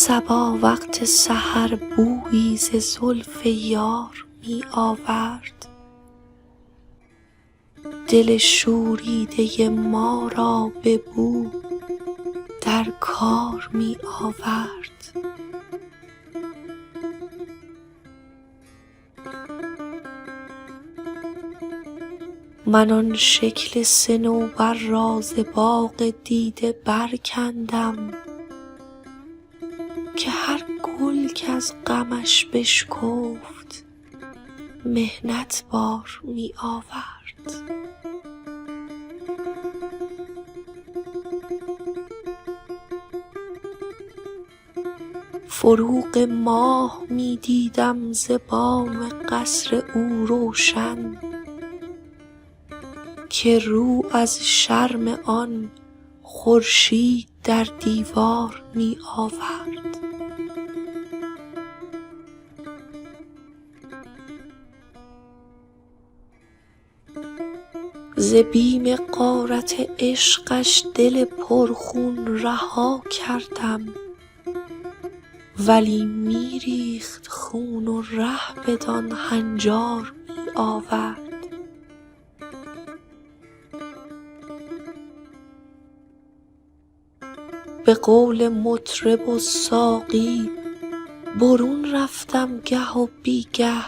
صبا وقت سحر بویی ز زلف یار می آورد، دل شوریده ما را به بو در کار می آورد. من آن شکل صنوبر را ز باغ دیده برکندم که هر گل کز غمش بشکفت محنت بار می آورد. فروغ ماه می دیدم ز بام قصر او روشن که رو از شرم آن خورشید در دیوار می آورد. ز بیم غارت عشقش دل پرخون رها کردم، ولی می ریخت خون و ره بدان هنجار می آورد. به قول مطرب و ساقی برون رفتم گه و بی گه،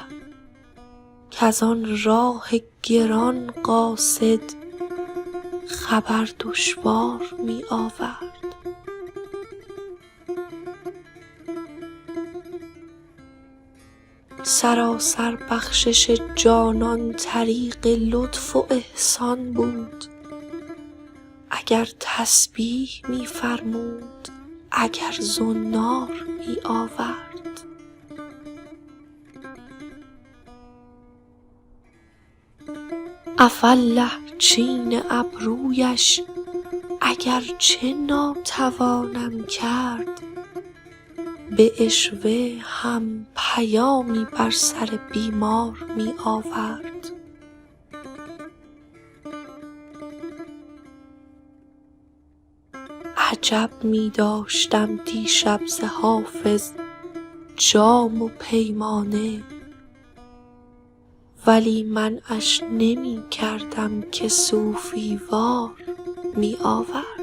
کز آن راه گران قاصد خبر دشوار می آورد. سراسر بخشش جانان طریق لطف و احسان بود، اگر تسبیح می فرمود اگر زنار می آورد. عفاالله چین ابرویش اگر چه ناتوانم کرد، به عشوه هم پیامی بر سر بیمار می آورد. عجب می داشتم دیشب ز حافظ جام و پیمانه، ولی منعش نمی کردم که صوفی وار می آورد.